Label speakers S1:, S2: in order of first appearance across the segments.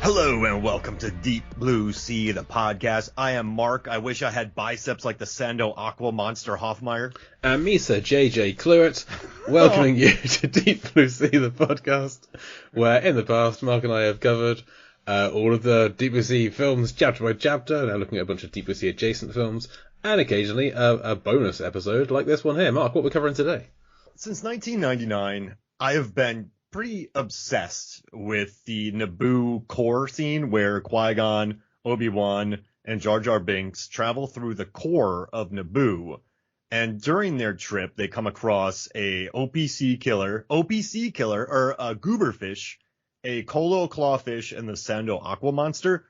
S1: Hello and welcome to Deep Blue Sea, the podcast. I am Mark. I wish I had biceps like the Sando Aqua monster Hoffmeyer.
S2: And me, Sir JJ Cluett, welcoming you to Deep Blue Sea, the podcast, where in the past Mark and I have covered all of the Deep Blue Sea films chapter by chapter, now looking at a bunch of Deep Blue Sea adjacent films, and occasionally a bonus episode like this one here. Mark, what are we covering today?
S1: Since 1999, I have been pretty obsessed with the Naboo core scene where Qui-Gon, Obi-Wan, and Jar Jar Binks travel through the core of Naboo. And during their trip, they come across a opee killer, or a gooberfish, a colo clawfish, and the sando aqua monster.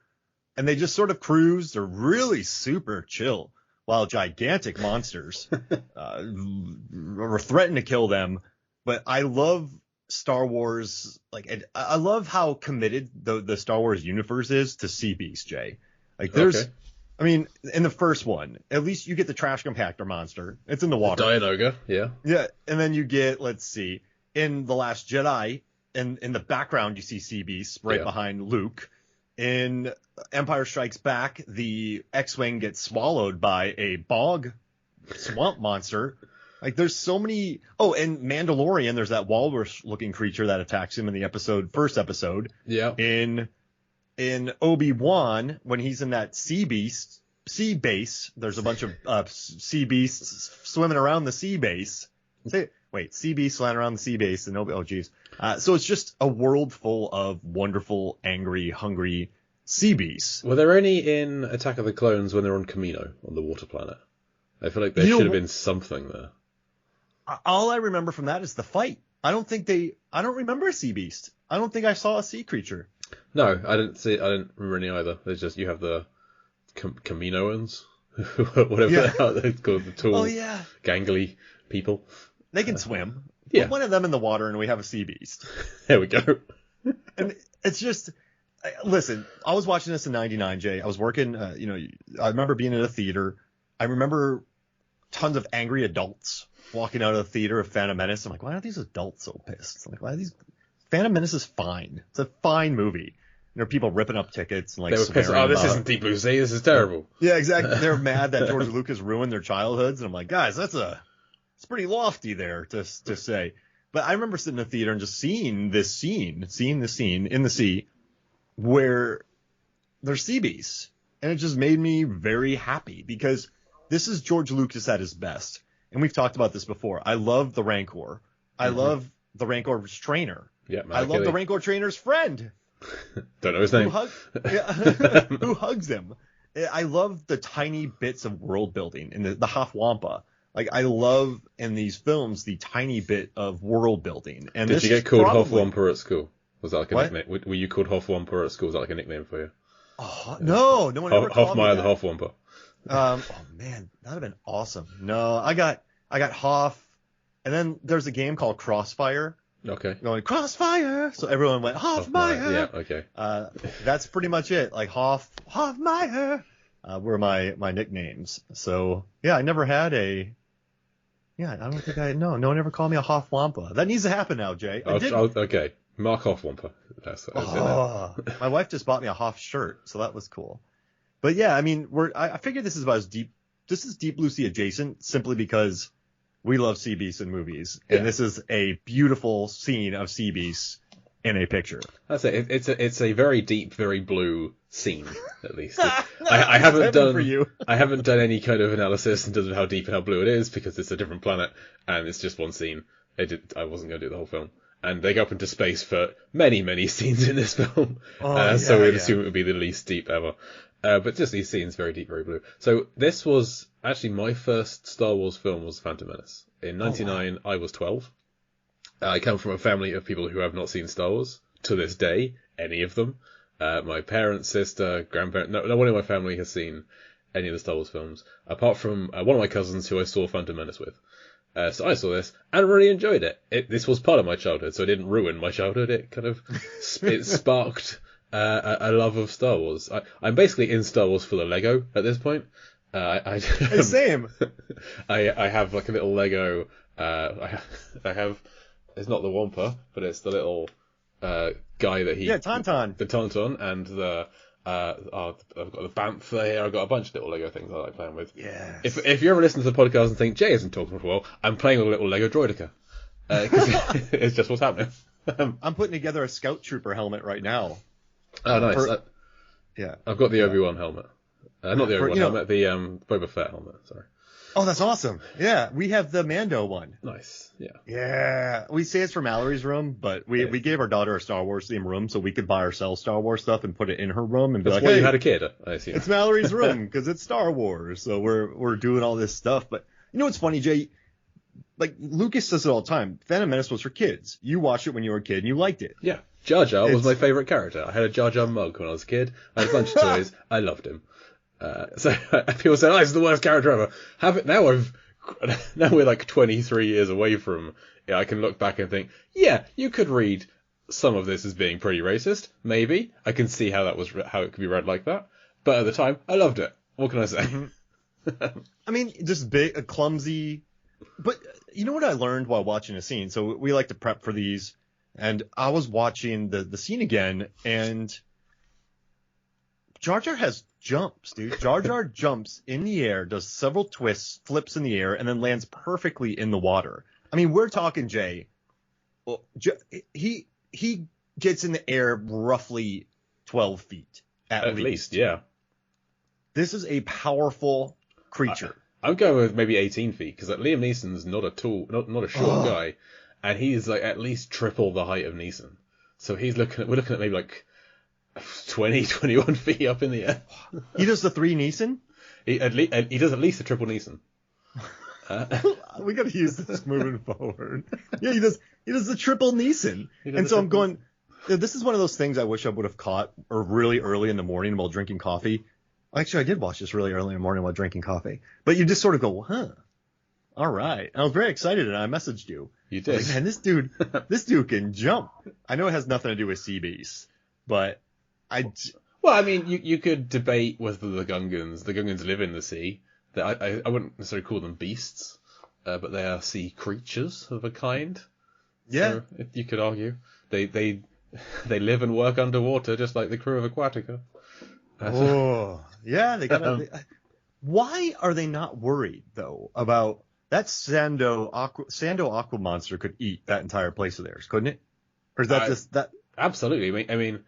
S1: And they just sort of cruise. They're really super chill, while gigantic monsters threaten to kill them. But I love Star Wars, I love how committed the Star Wars universe is to sea beasts, Jay. I mean, in the first one, at least you get the trash compactor monster. It's in the water.
S2: Dianoga, yeah.
S1: Yeah, and then you get, let's see, in The Last Jedi, in the background you see sea beasts right behind Luke. In Empire Strikes Back, the X-Wing gets swallowed by a bog swamp monster. Like, there's so many. Oh, and Mandalorian, there's that walrus-looking creature that attacks him in the first episode.
S2: Yeah.
S1: In Obi-Wan, when he's in that sea base, there's a bunch of sea beasts swimming around the sea base. Sea beasts swimming around the sea base. And so it's just a world full of wonderful, angry, hungry sea beasts.
S2: Were there any in Attack of the Clones when they're on Kamino, on the water planet? I feel like there should have been something there.
S1: All I remember from that is the fight. I don't remember a sea beast. I don't think I saw a sea creature.
S2: No, I didn't remember any either. There's just, you have the Kaminoans, whatever they're called, the tall, gangly people.
S1: They can swim.
S2: Yeah.
S1: Put one of them in the water and we have a sea beast.
S2: There we go.
S1: And it's just, listen, I was watching this in 99, Jay. I was working, I remember being in a theater. I remember tons of angry adults walking out of the theater of Phantom Menace. I'm like, why are these adults so pissed? I'm like, why are these? Phantom Menace is fine. It's a fine movie. There are people ripping up tickets and
S2: they were pissed. Oh, this isn't Deep Blue Sea. This is terrible.
S1: Yeah, exactly. They're mad that George Lucas ruined their childhoods. And I'm like, guys, it's pretty lofty there to say. But I remember sitting in the theater and just seeing the scene in the sea where there's sea beasts. And it just made me very happy because this is George Lucas at his best. And we've talked about this before. I love the Rancor. I love the Rancor's trainer.
S2: Yeah,
S1: I love the Rancor trainer's friend.
S2: Don't know his name.
S1: Who hugs him. I love the tiny bits of world building in the Hoff Wampa. Like, I love in these films the tiny bit of world building. And
S2: did you get called Hoff Wampa at school? Was that like a nickname? Were you called Hoff Wampa at school? Was that like a nickname for you?
S1: Oh, no one ever called me that.
S2: The Hoff Wampa.
S1: Oh man, that would have been awesome. No, I got Hoff, and then there's a game called Crossfire.
S2: Okay.
S1: Going Crossfire, so everyone went Hoffmeyer.
S2: Yeah, okay.
S1: That's pretty much it. Like Hoffmeyer were my nicknames. So yeah, I never had a. Yeah, I don't think no one ever called me a Hoff Wampa. That needs to happen now, Jay.
S2: Okay, Mark Hoff Wampa.
S1: My wife just bought me a Hoff shirt, so that was cool. But yeah, I mean, I figured this is about as deep. This is Deep Blue Sea adjacent, simply because we love sea beasts in movies, and this is a beautiful scene of sea beasts in a picture.
S2: That's it. It's a very deep, very blue scene, at least. I haven't done any kind of analysis in terms of how deep and how blue it is because it's a different planet and it's just one scene. I wasn't going to do the whole film. And they go up into space for many, many scenes in this film. So we'd assume it would be the least deep ever. But just these scenes, very deep, very blue. So this was actually my first Star Wars film was Phantom Menace. In 99, I was 12. I come from a family of people who have not seen Star Wars to this day, any of them. My parents, sister, grandparents, no one in my family has seen any of the Star Wars films, apart from one of my cousins who I saw Phantom Menace with. So I saw this and really enjoyed it. This was part of my childhood, so it didn't ruin my childhood. It kind of it sparked a love of Star Wars. I'm basically in Star Wars for the Lego at this point.
S1: Same.
S2: I have like a little Lego. I have. It's not the Wampa, but it's the little guy that he...
S1: Yeah, Tauntaun.
S2: The Tauntaun, and I've got the Bantha here. I've got a bunch of little Lego things I like playing with.
S1: Yes.
S2: If you ever listen to the podcast and think Jay isn't talking for a while, I'm playing with a little Lego Droideka. Because it's just what's happening.
S1: I'm putting together a Scout Trooper helmet right now.
S2: Oh, nice.
S1: Yeah.
S2: I've got the Obi-Wan helmet. Not the Obi-Wan helmet, the Boba Fett helmet, sorry.
S1: Oh, that's awesome. Yeah, we have the Mando one.
S2: Nice, yeah.
S1: Yeah, we say it's for Mallory's room, but we gave our daughter a Star Wars themed room so we could buy ourselves Star Wars stuff and put it in her room and be
S2: that's
S1: like,
S2: why
S1: hey,
S2: you had a kid, I assume.
S1: It's Mallory's room because it's Star Wars. So we're doing all this stuff. But you know what's funny, Jay? Like Lucas says it all the time. Phantom Menace was for kids. You watched it when you were a kid and you liked it.
S2: Yeah. Jar Jar was my favorite character. I had a Jar Jar mug when I was a kid. I had a bunch of toys. I loved him. So people say, "Oh, this is the worst character ever." Now we're like 23 years away from. I can look back and think, yeah, you could read some of this as being pretty racist. Maybe I can see how it could be read like that. But at the time, I loved it. What can I say?
S1: Mm-hmm. I mean, just big, clumsy. But you know what I learned while watching a scene? So we like to prep for these, and I was watching the scene again, and Jar Jar has jumps, dude. Jar Jar jumps in the air, does several twists, flips in the air, and then lands perfectly in the water. I mean, we're talking, Jay. Well, he gets in the air roughly 12 feet at least.
S2: Yeah.
S1: This is a powerful creature.
S2: I'm going with maybe 18 feet because Liam Neeson's not a short guy, and he's like at least triple the height of Neeson. So we're looking at maybe like 20, 21 feet up in the air.
S1: He does the 3 Neeson?
S2: He does at least a triple Neeson.
S1: We got to use this moving forward. Yeah, he does the triple Neeson. And so I'm going, this is one of those things I wish I would have caught or really early in the morning while drinking coffee. Actually, I did watch this really early in the morning while drinking coffee. But you just sort of go, huh, all right. And I was very excited, and I messaged you.
S2: You did.
S1: Like, man, this dude can jump. I know it has nothing to do with sea beasts, but
S2: Well, I mean, you could debate whether the Gungans live in the sea. I wouldn't necessarily call them beasts, but they are sea creatures of a kind.
S1: Yeah.
S2: So you could argue. They live and work underwater just like the crew of Aquatica.
S1: Oh, yeah, they got. Why are they not worried though about that Sando aqua monster could eat that entire place of theirs, couldn't it? Or is that just that?
S2: Absolutely. I mean,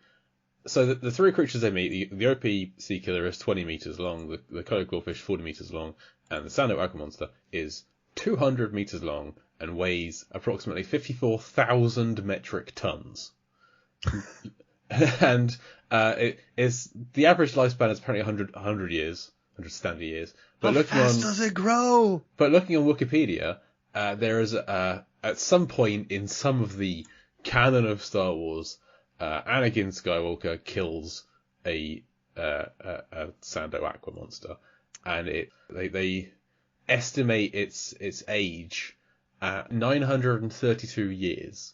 S2: so the 3 creatures they meet, the opee sea killer is 20 meters long, the colo clawfish 40 meters long, and the Sando aqua monster is 200 meters long and weighs approximately 54,000 metric tons. And the average lifespan is apparently 100 years, 100 standard years. But
S1: how fast does it grow?
S2: But looking on Wikipedia, there is at some point in some of the canon of Star Wars, Anakin Skywalker kills a Sando aqua monster, and they estimate its age at 932 years.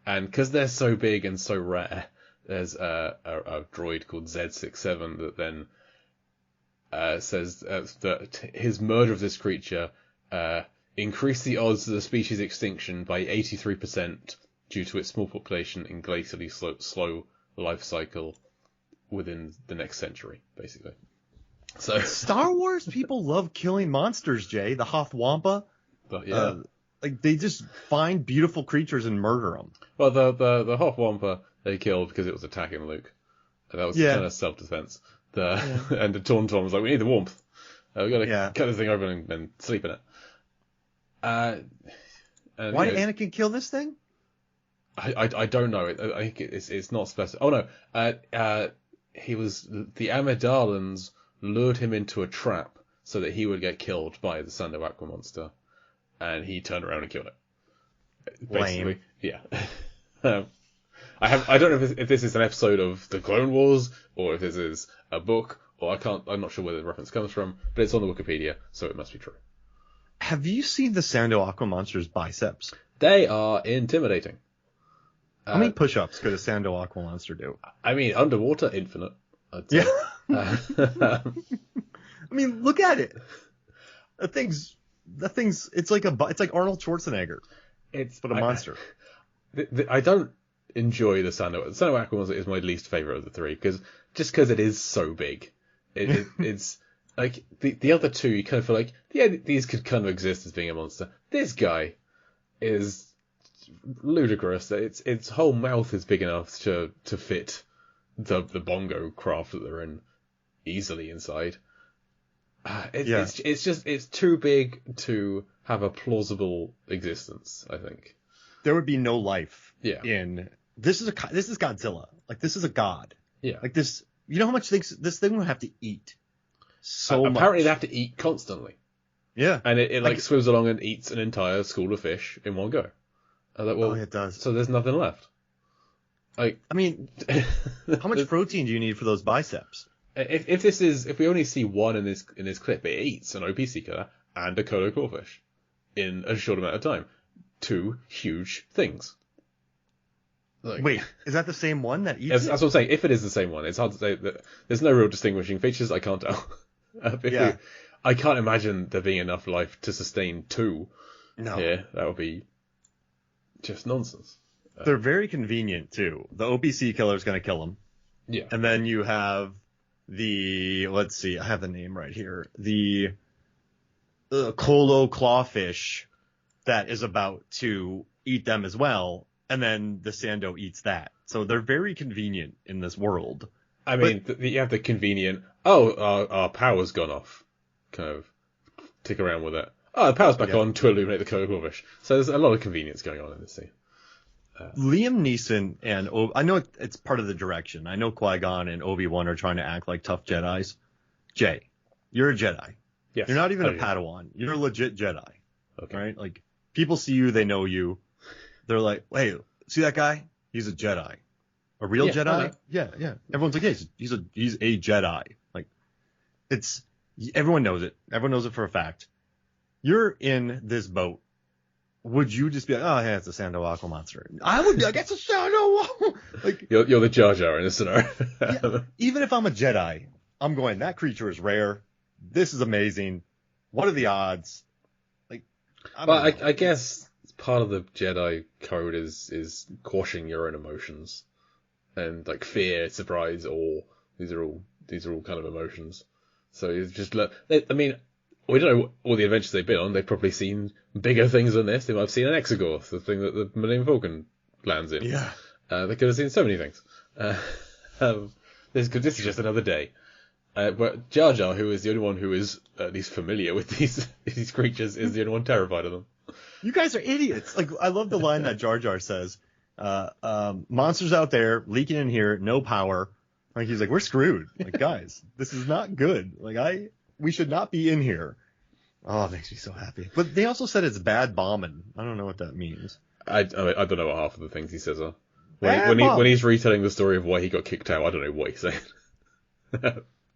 S2: And because they're so big and so rare, there's a droid called Z67 that then says that his murder of this creature increased the odds of the species extinction by 83% due to its small population and glacially slow life cycle within the next century, basically. So
S1: Star Wars people love killing monsters, Jay. The Hoth Wampa.
S2: But yeah.
S1: Like they just find beautiful creatures and murder them.
S2: Well, the Hoth Wampa they killed because it was attacking Luke. That was kind of self-defense. And the Tauntaun was like, we need the warmth. We got to cut this thing open and sleep in it.
S1: Why did Anakin kill this thing?
S2: I don't know. I think it's not specific. Oh no. The Amidalans lured him into a trap so that he would get killed by the Sando aqua monster. And he turned around and killed it. Basically,
S1: lame.
S2: Yeah. I don't know if this is an episode of the Clone Wars or if this is a book, or I'm not sure where the reference comes from, but it's on the Wikipedia, so it must be true.
S1: Have you seen the Sando aqua monster's biceps?
S2: They are intimidating.
S1: How many push-ups could a Sando aqua monster do?
S2: I mean, underwater, infinite. I'd say.
S1: Yeah. I mean, look at it. That thing's it's like Arnold Schwarzenegger. But a monster.
S2: enjoy the Sando. Sando Aqua is my least favorite of the three because it is so big. It's like the other two, you kind of feel like, yeah, these could kind of exist as being a monster. This guy is ludicrous. Its whole mouth is big enough to fit the bongo craft that they're in easily inside. It's too big to have a plausible existence, I think.
S1: There would be no life
S2: Yeah.
S1: in this is Godzilla. Like, this is a god.
S2: Yeah.
S1: Like, this, you know how much this thing would have to eat? So much.
S2: Apparently they have to eat constantly.
S1: Yeah.
S2: And it like swims along and eats an entire school of fish in one go. I was like, well,
S1: it does.
S2: So there's nothing left. Like,
S1: I mean, how much protein do you need for those biceps?
S2: If we only see one in this clip, it eats an opee killer and a colo clawfish in a short amount of time. Two huge things. Like,
S1: wait, is that the same one that eats?
S2: That's what I'm saying. If it is the same one, it's hard to say. That there's no real distinguishing features. I can't tell. I can't imagine there being enough life to sustain two.
S1: No.
S2: Yeah, that would be just nonsense.
S1: They're very convenient too. The opee killer is going to kill them.
S2: Yeah.
S1: And then you have let's see, I have the name right here. The colo clawfish that is about to eat them as well. And then the Sando eats that. So they're very convenient in this world.
S2: I mean, you have the convenient, our power's gone off. Kind of tick around with it. Oh, the power's back on to illuminate the colo clawfish. So there's a lot of convenience going on in this scene.
S1: Liam Neeson and I know it's part of the direction. I know Qui-Gon and Obi-Wan are trying to act like tough Jedis. Jay, you're a Jedi.
S2: Yes.
S1: You're not even a Padawan. You're a legit Jedi.
S2: Okay.
S1: Right? Like, people see you, they know you. They're like, hey, see that guy? He's a Jedi. A real Jedi? Yeah. Everyone's like, hey, he's a Jedi. Like, everyone knows it. Everyone knows it for a fact. You're in this boat. Would you just be like, oh, yeah, it's a Sando Aqua monster? I would be like, it's a Sando Aqua. Like,
S2: you're the Jar Jar in this scenario.
S1: Even if I'm a Jedi, I'm going, that creature is rare. This is amazing. What are the odds? Like,
S2: I guess part of the Jedi code is quashing your own emotions, and like fear, surprise, awe. These are all kind of emotions. So you just I mean, we don't know all the adventures they've been on. They've probably seen bigger things than this. They might have seen an Exegorth, the thing that the Millennium Falcon lands in.
S1: Yeah.
S2: They could have seen so many things. This is just another day. But Jar Jar, who is the only one who is at least familiar with these creatures, is the only one terrified of them.
S1: You guys are idiots. Like, I love the line that Jar Jar says, monsters out there, leaking in here, no power. Like, he's like, we're screwed. Like, guys, this is not good. Like, we should not be in here. Oh, it makes me so happy. But they also said it's bad bombing. I don't know what that means.
S2: I don't know what half of the things he says are. When he's retelling the story of why he got kicked out, I don't know what he's saying.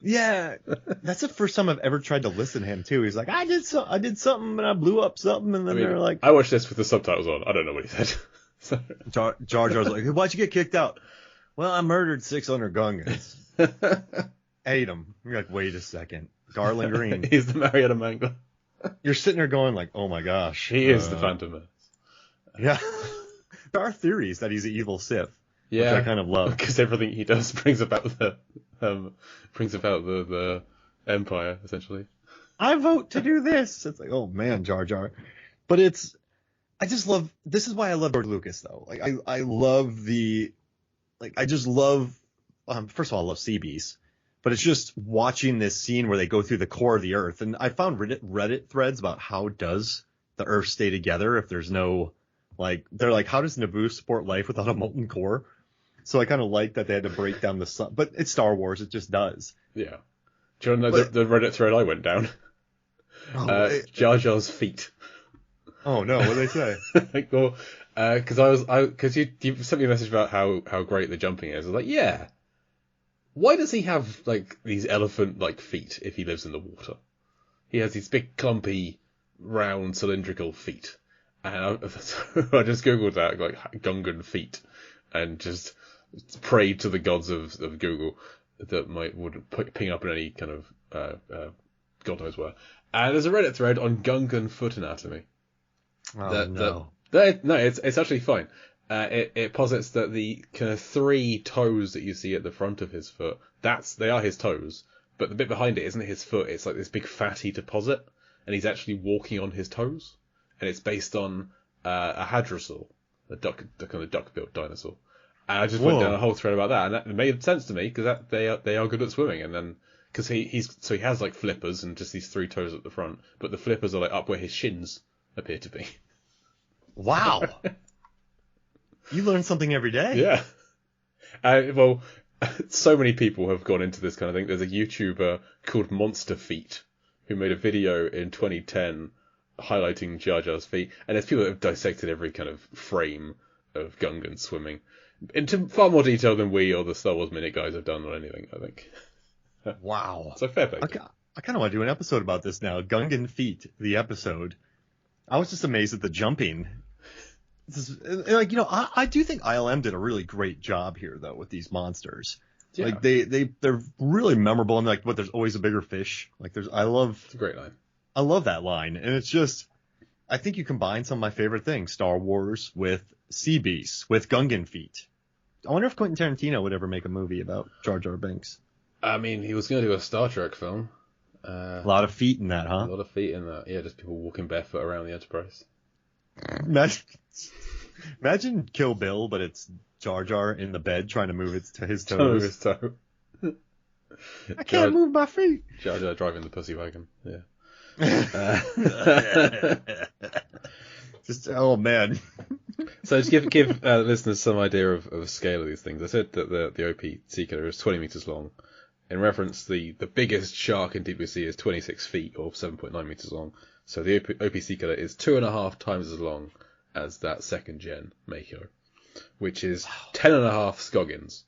S1: Yeah, that's the first time I've ever tried to listen to him too. He's like, I did something and I blew up something, and then they're like,
S2: I watched this with the subtitles on. I don't know what he said. So.
S1: Jar Jar's like, why'd you get kicked out? Well, I murdered 600 Gungans. Ate them. You're like, wait a second, Garland Green.
S2: He's the Marietta Mangler.
S1: You're sitting there going like, oh my gosh,
S2: he is the Phantom Menace.
S1: Yeah, there are theories that he's an evil Sith.
S2: Yeah,
S1: which I kind of love,
S2: because everything he does brings about the Empire, essentially.
S1: I vote to do this. It's like, oh man, Jar Jar. But I just love, this is why I love George Lucas though. Like, I love first of all, I love sea beasts, but it's just watching this scene where they go through the core of the Earth. And I found Reddit threads about how does the Earth stay together if there's no, like, they're like, how does Naboo support life without a molten core? So I kind of like that they had to break down the sun, but it's Star Wars. It just does.
S2: Yeah. Do you know the Reddit thread I went down? Jar Jar's feet.
S1: Oh no, what did they say?
S2: Like, well, because you sent me a message about how great the jumping is. I was like, yeah. Why does he have like these elephant like feet if he lives in the water? He has these big clumpy, round, cylindrical feet, and I just googled that, like, Gungan feet, and just prayed to the gods of Google that would ping up in any kind of God knows where. And there's a Reddit thread on Gungan foot anatomy.
S1: Oh, no.
S2: No, it's actually fine. It posits that the kind of 3 toes that you see at the front of his foot, they are his toes, but the bit behind it isn't his foot. It's like this big fatty deposit, and he's actually walking on his toes, and it's based on a hadrosaur, the kind of duck-built dinosaur. And I just went down a whole thread about that, and that made sense to me because they are good at swimming, and then because he has like flippers and just these 3 toes at the front, but the flippers are like up where his shins appear to be.
S1: Wow. You learn something every day.
S2: Yeah. Well, so many people have gone into this kind of thing. There's a YouTuber called Monster Feet who made a video in 2010 highlighting Jar Jar's feet, and there's people that have dissected every kind of frame of Gungan swimming into far more detail than we or the Star Wars Minute guys have done on anything, I think.
S1: Wow.
S2: So fair play.
S1: I kind of want to do an episode about this now. Gungan Feet, the episode. I was just amazed at the jumping. Like, you know, I do think ILM did a really great job here, though, with these monsters. Yeah. Like, they're really memorable, and like, there's always a bigger fish. Like, it's a
S2: great line.
S1: I love that line, and it's just, I think you combine some of my favorite things, Star Wars with sea beasts, with Gungan feet. I wonder if Quentin Tarantino would ever make a movie about Jar Jar Binks.
S2: I mean, he was going to do a Star Trek film.
S1: A lot of feet in that, huh?
S2: A lot of feet in that. Yeah, just people walking barefoot around the Enterprise.
S1: Imagine Kill Bill, but it's Jar Jar in the bed trying to move his toes.
S2: Trying to move his toe.
S1: I can't move my feet.
S2: Jar Jar driving the pussy wagon. Yeah.
S1: Just man.
S2: So just give listeners some idea of the scale of these things. I said that the OP sea killer is 20 meters long. In reference, the biggest shark in deep blue sea is 26 feet or 7.9 meters long. So the OP sea killer is 2.5 times as long as that 2nd gen Mako, which is 10.5 Scoggins,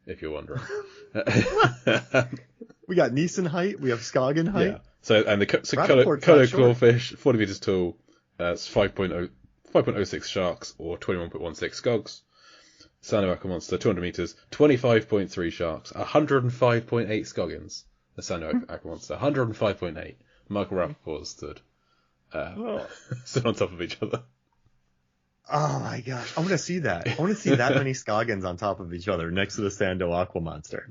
S2: if you're wondering.
S1: We got Neeson height, we have Scoggin height. Yeah.
S2: So and the colo clawfish, 40 meters tall, that's 5.06 sharks or 21.16 Scogs. Sando aqua monster, 200 meters, 25.3 sharks, 105.8 Scoggins. The Sando aqua monster, 105.8. Michael Rappaport's stood on top of each other.
S1: Oh my gosh, I want to see that. I want to see that many Scoggins on top of each other next to the Sando aqua monster.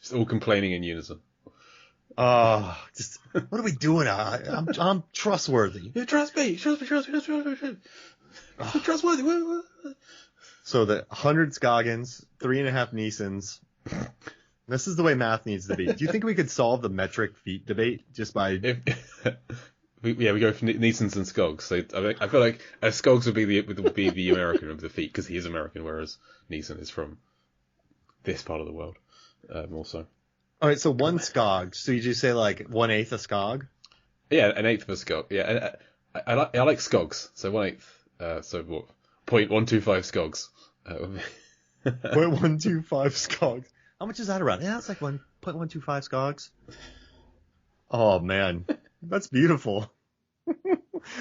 S2: Just all complaining in unison.
S1: Oh, just what are we doing? I'm trustworthy.
S2: You trust me. Trust me. Trustworthy.
S1: So the 100 Scoggins, 3.5 Neesons. This is the way math needs to be. Do you think we could solve the metric feet debate just by?
S2: We go for Neesons and Scogs. So I feel like Scogs would be the American of the feet because he is American, whereas Neeson is from this part of the world, more so.
S1: All right, so 1 Scog. So you just say like 1/8 a Scog?
S2: Yeah, 1/8 of a Scog. Yeah, and I like Scogs. So 1/8. So what? 0.125 Scogs.
S1: 0.125 Scogs. How much is that around? Yeah, it's like 1.125 Scogs. Oh man, that's beautiful.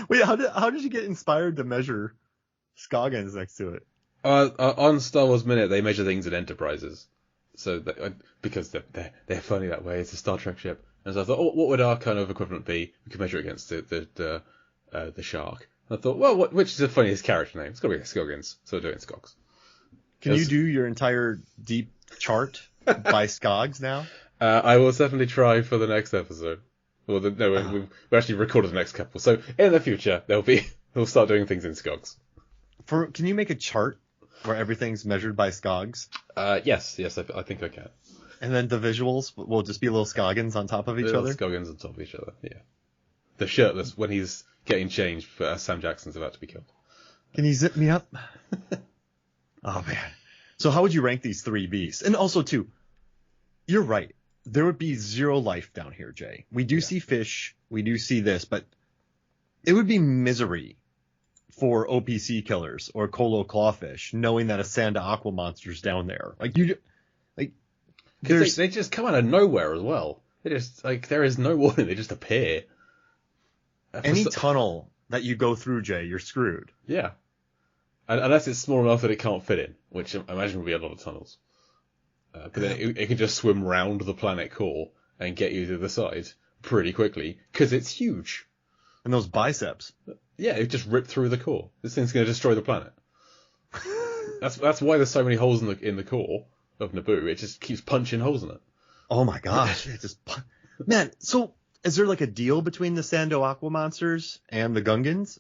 S1: Wait, how did you get inspired to measure Scoggins next to it?
S2: On Star Wars Minute, they measure things in Enterprises. So because they're funny that way. It's a Star Trek ship, and so I thought, what would our kind of equivalent be? We could measure it against the shark. And I thought, well, which is the funniest character name? It's got to be Scoggins, so we're doing Scogs.
S1: Can you do your entire deep chart by Scogs now?
S2: I will certainly try for the next episode. Well, we actually recorded the next couple, so in the future we'll start doing things in Scogs.
S1: Can you make a chart where everything's measured by Scogs?
S2: Yes, I think I can.
S1: And then the visuals will just be little Scoggins on top of each other?
S2: Scoggins on top of each other, yeah. The shirtless, when he's getting changed, for Sam Jackson's about to be killed.
S1: Can you zip me up? Oh, man. So how would you rank these 3 beasts? And also, too, you're right. There would be 0 life down here, Jay. We do see fish. We do see this, but it would be misery for OPC killers or colo clawfish, knowing that a Sanda aqua monster's down there.
S2: They just come out of nowhere as well. They just there is no warning. They just appear.
S1: Any tunnel that you go through, Jay, you're screwed.
S2: Yeah, unless it's small enough that it can't fit in, which I imagine would be a lot of tunnels. But then it can just swim round the planet core and get you to the side pretty quickly because it's huge.
S1: And those biceps.
S2: Yeah, it just ripped through the core. This thing's going to destroy the planet. That's why there's so many holes in the core of Naboo. It just keeps punching holes in it.
S1: Oh my gosh! Man. So is there like a deal between the Sando aqua monsters and the Gungans?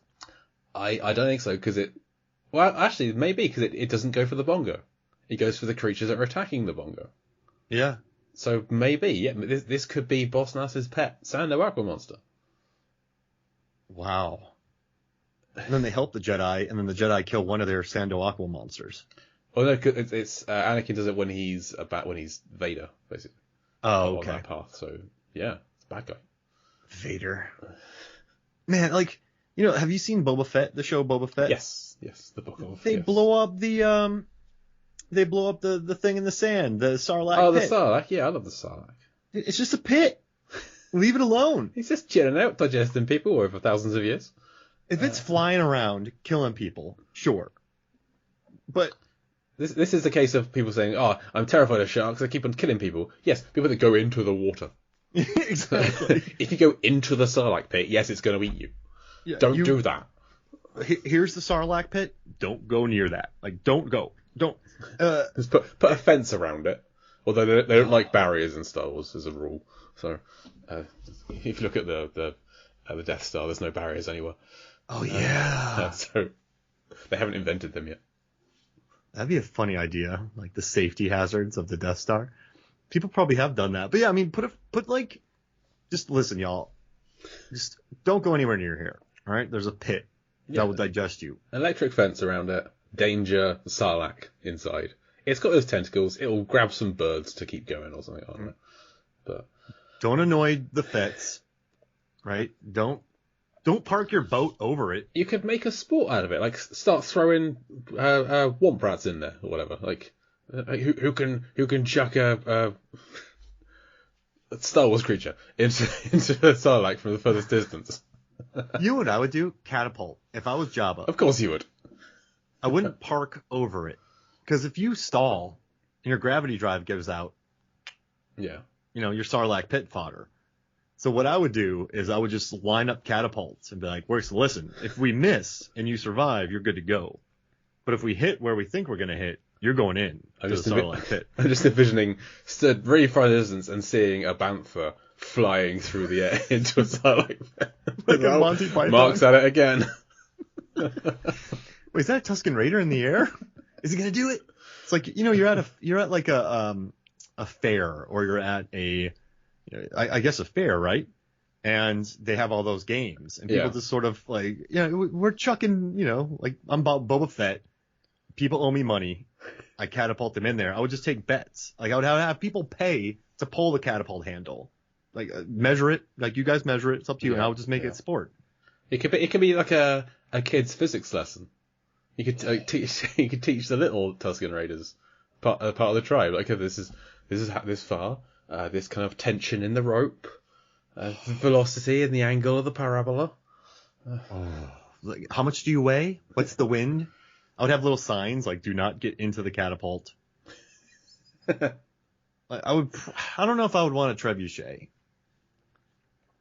S2: I don't think so because well actually maybe because it doesn't go for the bongo. It goes for the creatures that are attacking the bongo.
S1: Yeah.
S2: So maybe this could be Boss Nass's pet Sando aqua monster.
S1: Wow. And then they help the Jedi, and then the Jedi kill one of their Sando aqua monsters.
S2: Oh no, it's Anakin does it when he's Vader, basically.
S1: Oh, okay.
S2: On that path, so yeah, it's a bad guy.
S1: Vader. Man, like, you know, have you seen Boba Fett, the show Boba Fett?
S2: Yes, the book of.
S1: They blow up the the thing in the sand, the Sarlacc
S2: pit. Oh,
S1: the
S2: Sarlacc, yeah, I love the Sarlacc.
S1: It's just a pit. Leave it alone.
S2: He's just chilling out, digesting people over thousands of years.
S1: If it's flying around, killing people, sure. But
S2: this is the case of people saying, "Oh, I'm terrified of sharks. I keep on killing people." Yes, people that go into the water.
S1: Exactly.
S2: If you go into the Sarlacc pit, yes, it's going to eat you. Yeah, don't do that.
S1: Here's the Sarlacc pit. Don't go near that. Like, don't go. Don't.
S2: Just put a fence around it. Although they don't like barriers in Star Wars as a rule. So if you look at the Death Star, there's no barriers anywhere.
S1: Oh yeah.
S2: So they haven't invented them yet.
S1: That'd be a funny idea, like the safety hazards of the Death Star. People probably have done that, but yeah, I mean, just listen, y'all. Just don't go anywhere near here. All right, there's a pit that will digest you.
S2: Electric fence around it. Danger. Sarlacc inside. It's got those tentacles. It'll grab some birds to keep going or something. I don't know. But
S1: don't annoy the Fets, right? Don't park your boat over it.
S2: You could make a sport out of it, like start throwing womp rats in there or whatever. Like who can chuck a Star Wars creature into a Sarlacc from the furthest distance.
S1: You know what I would do? Catapult. If I was Jabba.
S2: Of course you would.
S1: I wouldn't park over it. Because if you stall and your gravity drive gives out,
S2: yeah,
S1: you know, your Sarlacc pit fodder. So what I would do is I would just line up catapults and be like, listen, if we miss and you survive, you're good to go. But if we hit where we think we're going to hit, you're going in to the Sarlacc pit.
S2: I'm just envisioning stood really far in the distance and seeing a bantha flying through the air into a Sarlacc pit.
S1: Like a Monty Python.
S2: Mark's at it again.
S1: Wait, is that a Tusken Raider in the air? Is he gonna do it? It's like, you know, you're at like a fair, or you're at I guess a fair, right? And they have all those games, and people just sort of like, we're chucking, like I'm about Boba Fett. People owe me money. I catapult them in there. I would just take bets. Like I would have people pay to pull the catapult handle, like measure it, like you guys measure it. It's up to you, and I would just make it sport. It
S2: could be like a kid's physics lesson. You could teach the little Tusken Raiders part of the tribe. Like, this is this far. This kind of tension in the rope, the velocity and the angle of the parabola.
S1: Like, how much do you weigh? What's the wind? I would have little signs like, "Do not get into the catapult." I don't know if I would want a trebuchet.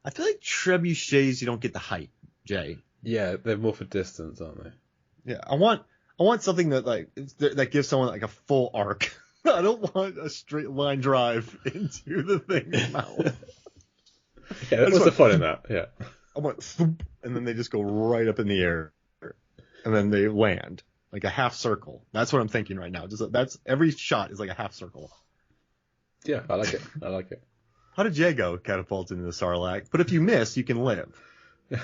S1: I feel like trebuchets, you don't get the height, Jay.
S2: Yeah, they're more for distance, aren't they?
S1: Yeah, I want something that gives someone like a full arc. I don't want a straight line drive into the thing's mouth.
S2: Yeah, that's the fun in that. Yeah.
S1: I want thump, and then they just go right up in the air, and then they land like a half circle. That's what I'm thinking right now. That's every shot is like a half circle.
S2: Yeah, I like it.
S1: How did Jay go catapult into the Sarlacc? But if you miss, you can live.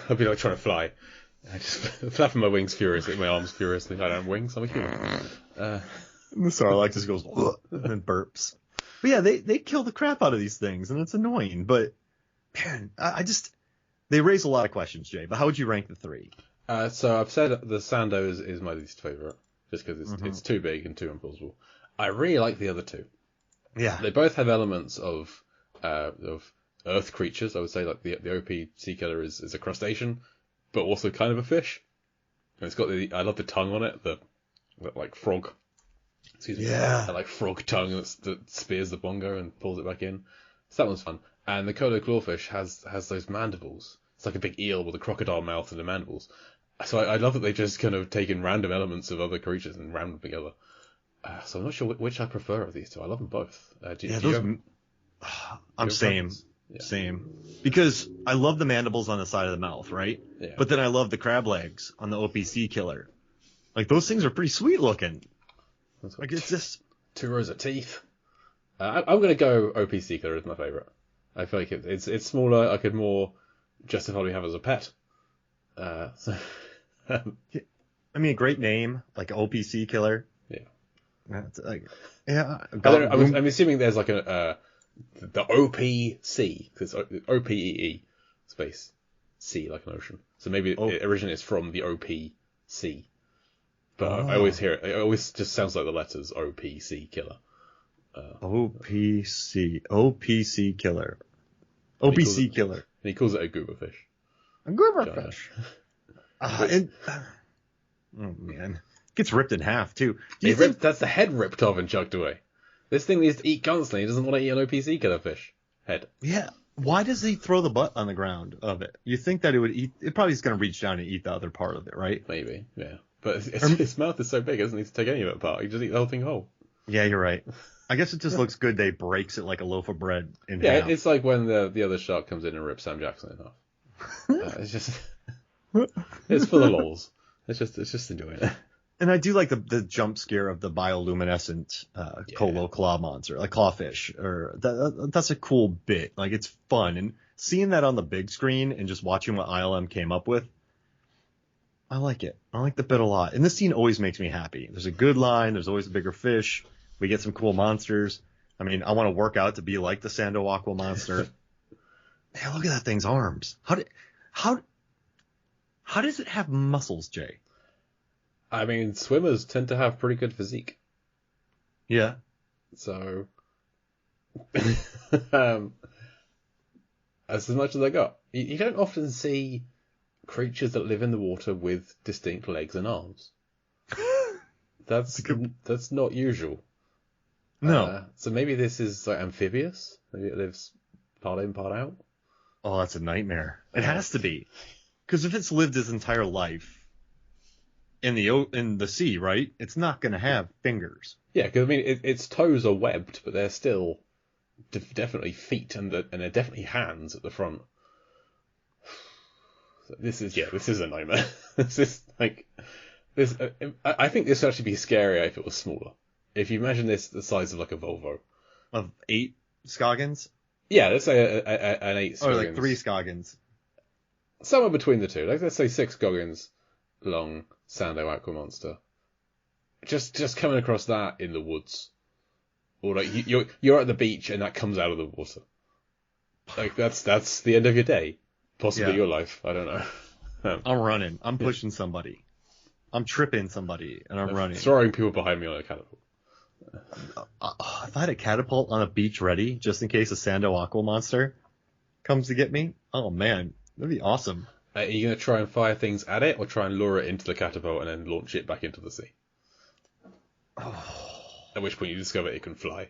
S2: I'd be like trying to fly. I just flapping my wings furiously, my arms furiously. I don't have wings, I'm a human.
S1: And the Sarlacc just goes and then burps. But yeah, they kill the crap out of these things, and it's annoying. But man, they raise a lot of questions, Jay. But how would you rank the three?
S2: So I've said the Sando is my least favorite, just because it's too big and too implausible. I really like the other two.
S1: Yeah,
S2: they both have elements of earth creatures. I would say like the opee sea killer is a crustacean, but also kind of a fish. And it's got I love the tongue on it, the like frog. Excuse me.
S1: Yeah.
S2: That like frog tongue that spears the bongo and pulls it back in. So that one's fun. And the colo clawfish has those mandibles. It's like a big eel with a crocodile mouth and the mandibles. So I love that they just kind of taken random elements of other creatures and rammed them together. So I'm not sure which I prefer of these two. I love them both.
S1: I'm same. Yeah. Same. Because I love the mandibles on the side of the mouth, right?
S2: Yeah.
S1: But then I love the crab legs on the OPC killer. Like, those things are pretty sweet looking. Like, it's just...
S2: 2 rows of teeth. I'm going to go OPC killer as my favourite. I feel like it's smaller. I could more justifiably have as a pet. I
S1: mean, a great name, like OPC killer.
S2: Yeah.
S1: I'm
S2: assuming there's like the OPC, because OPEE space C, like an ocean. So maybe it originates from the OPC. But I always hear it. It always just sounds like the letters OPC killer.
S1: OPC killer. OPC killer.
S2: And he calls it a goober fish.
S1: A goober fish. Oh man, gets ripped in half too.
S2: That's the head ripped off and chucked away. This thing needs to eat constantly. He doesn't want to eat an OPC killer fish head.
S1: Yeah. Why does he throw the butt on the ground of it? You think that it would eat? It probably is going to reach down and eat the other part of it, right?
S2: Maybe. Yeah. But his mouth is so big, it doesn't need to take any of it apart. He just eat the whole thing whole.
S1: Yeah, you're right. I guess it just looks good. They breaks it like a loaf of bread in half.
S2: Yeah, it's like when the other shark comes in and rips Sam Jackson in half. It's just, it's for the lols. It's just enjoying it.
S1: And I do like the jump scare of the bioluminescent colo claw monster, like clawfish, or that's a cool bit. Like, it's fun, and seeing that on the big screen and just watching what ILM came up with, I like it. I like the bit a lot. And this scene always makes me happy. There's a good line. There's always a bigger fish. We get some cool monsters. I mean, I want to work out to be like the Sando aqua monster. Hey, look at that thing's arms. How does it have muscles, Jay?
S2: I mean, swimmers tend to have pretty good physique.
S1: Yeah.
S2: So, as much as I got. You don't often see creatures that live in the water with distinct legs and arms. That's not usual.
S1: No.
S2: So maybe this is like amphibious. Maybe it lives part in, part out.
S1: Oh, that's a nightmare. It has to be, because if it's lived its entire life in the sea, right? It's not going to have fingers.
S2: Yeah, because I mean, its toes are webbed, but they're still definitely feet, and they're definitely hands at the front. This is a nightmare. This is like this. I think this would actually be scarier if it was smaller. If you imagine this the size of like a Volvo,
S1: of 8 Scoggins.
S2: Yeah, let's say an 8 Scoggins.
S1: Or like 3 Scoggins.
S2: Somewhere between the two. Like, let's say 6 Scoggins long Sando aqua monster. Just coming across that in the woods, or like you're at the beach and that comes out of the water. Like, that's the end of your day. Possibly your life. I don't know.
S1: I'm running. I'm pushing somebody. I'm tripping somebody, and I'm running.
S2: Throwing people behind me on a catapult.
S1: If I had a catapult on a beach ready, just in case a Sando aqua monster comes to get me, oh man, that'd be awesome.
S2: Are you going to try and fire things at it, or try and lure it into the catapult and then launch it back into the sea? At which point you discover it can fly.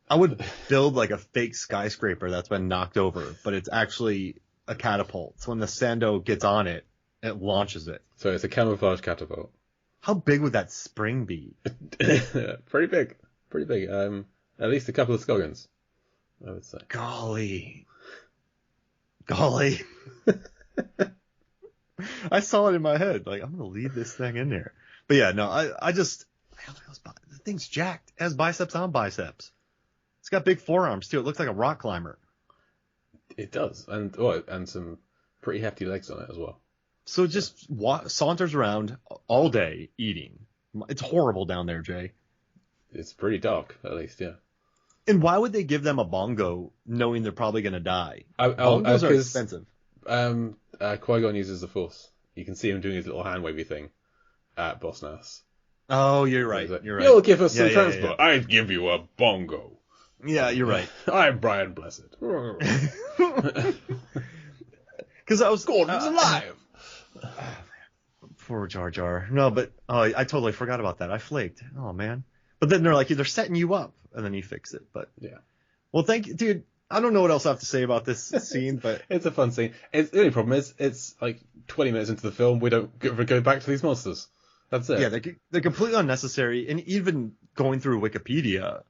S1: I would build like a fake skyscraper that's been knocked over, but it's actually a catapult. So when the Sando gets on it, it launches it.
S2: So it's a camouflage catapult.
S1: How big would that spring be?
S2: Pretty big. At least a couple of Scoggins, I would say.
S1: Golly. I saw it in my head. Like, I'm going to leave this thing in there. But yeah, no, the thing's jacked. It has biceps on biceps. It's got big forearms too. It looks like a rock climber.
S2: It does. And some pretty hefty legs on it as well.
S1: So it just saunters around all day eating. It's horrible down there, Jay.
S2: It's pretty dark, at least, yeah.
S1: And why would they give them a bongo knowing they're probably going to die? Bongos are expensive.
S2: Qui-Gon uses the Force. You can see him doing his little hand wavy thing at Boss Nass.
S1: Oh, you're right. You're right.
S2: You'll give us some transport. Yeah. I'd give you a bongo.
S1: Yeah, you're right.
S2: I'm Brian Blessed.
S1: Because I was
S2: Gordon's alive.
S1: Poor Jar Jar. No, but I totally forgot about that. I flaked. Oh man. But then they're setting you up, and then you fix it. But
S2: yeah.
S1: Well, thank you, dude. I don't know what else I have to say about this scene, but
S2: it's a fun scene. The only problem is it's like 20 minutes into the film, we don't go back to these monsters. That's it.
S1: Yeah, they're completely unnecessary, and even going through Wikipedia,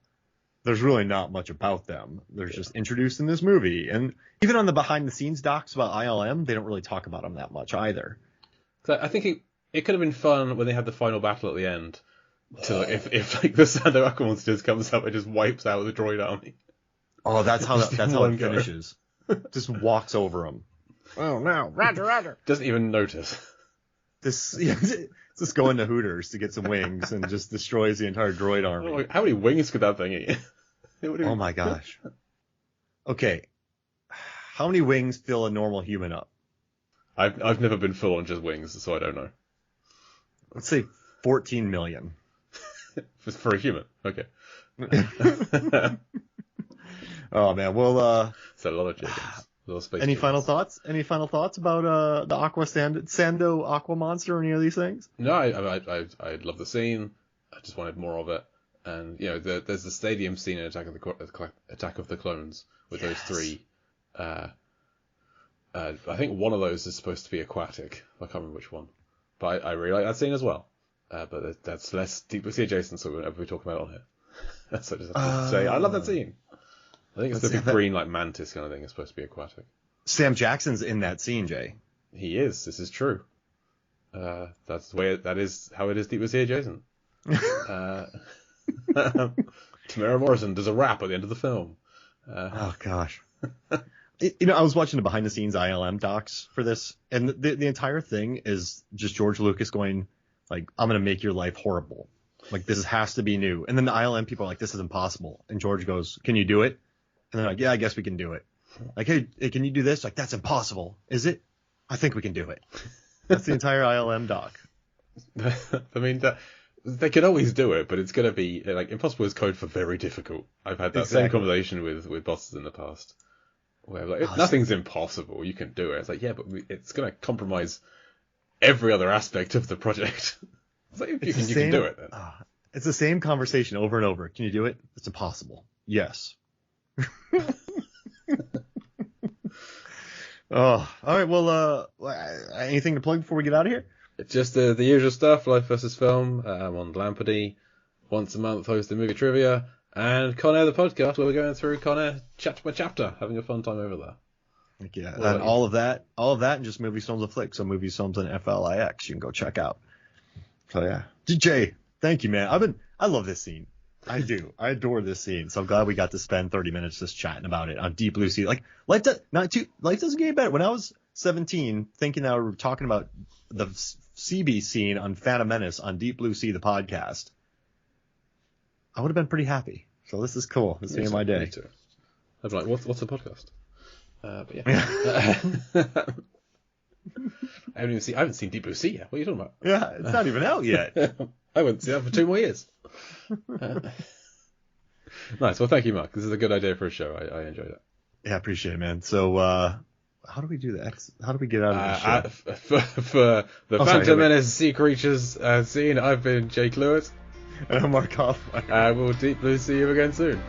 S1: there's really not much about them. They're just introduced in this movie, and even on the behind-the-scenes docs about ILM, they don't really talk about them that much either.
S2: So I think it could have been fun when they had the final battle at the end. To if like the Sando Aqua Monsters comes up and just wipes out the droid army.
S1: Oh, that's how it finishes. Just walks over them. Oh no, Roger.
S2: Doesn't even notice.
S1: Just going to Hooters to get some wings and just destroys the entire droid army.
S2: Oh, how many wings could that thing eat?
S1: Oh my gosh. Okay, how many wings fill a normal human up?
S2: I've never been full on just wings, so I don't know.
S1: Let's say 14 million.
S2: For a human, okay.
S1: Oh man, well,
S2: it's a lot of chickens. A lot of space
S1: any
S2: chickens.
S1: final thoughts? Any final thoughts about the Sando Aqua Monster or any of these things?
S2: No, I love the scene. I just wanted more of it. And there's the stadium scene in Attack of the Clones with those three. I think one of those is supposed to be aquatic. I can't remember which one, but I really like that scene as well. But that's less Deep Blue Sea adjacent, so we won't ever be talking about it on here. That's what I just have to say. I love that scene. I think it's the big green like mantis kind of thing is supposed to be aquatic.
S1: Sam Jackson's in that scene, Jay.
S2: He is. This is true. That's the way. That is how it is. Deep Blue Sea adjacent. Tamara Morrison does a rap at the end of the film.
S1: Oh gosh. I was watching the behind the scenes ILM docs for this, and the entire thing is just George Lucas going like, "I'm gonna make your life horrible. Like this has to be new." And then the ILM people are like, "This is impossible." And George goes, "Can you do it?" And they're like, "Yeah, I guess we can do it." Like, hey, can you do this? Like, that's impossible. Is it? I think we can do it. That's the entire ILM doc.
S2: I mean, they can always do it, but it's going to be, like, impossible is code for very difficult. I've had that same conversation with bosses in the past. Where, like, nothing's impossible. You can do it. It's like, yeah, but it's going to compromise every other aspect of the project. It's like, you can do it then.
S1: It's the same conversation over and over. Can you do it? It's impossible. Yes. Oh, all right. Well, anything to plug before we get out of here?
S2: It's just the usual stuff. Life versus Film. I'm on Lampardy. Once a month, hosting movie trivia, and Con Air the podcast, where we're going through Con Air chapter by chapter, having a fun time over there.
S1: Yeah, and all of that, and just Movies, Films, and Flicks. So Movies, Films, and FLIX, you can go check out. So yeah, DJ, thank you, man. I love this scene. I do. I adore this scene. So I'm glad we got to spend 30 minutes just chatting about it on Deep Blue Sea. Like, life doesn't get better. When I was 17, thinking that we were talking about the CB scene on Phantom Menace on Deep Blue Sea, the podcast, I would have been pretty happy. So this is cool. This made my day.
S2: Me too. I'd be like, what's a podcast? But yeah. I haven't seen Deep Blue Sea yet. What are you talking about?
S1: Yeah, it's not even out yet.
S2: I wouldn't see that for 2 more years. Nice. Well, thank you, Mark. This is a good idea for a show. I enjoyed it.
S1: Yeah, I appreciate it, man. So, how do we do that? How do we get out of this show?
S2: For the Phantom Menace Sea Creatures scene, I've been Jake Lewis.
S1: And I'm Mark Hoffman.
S2: We'll Deep Blue see you again soon.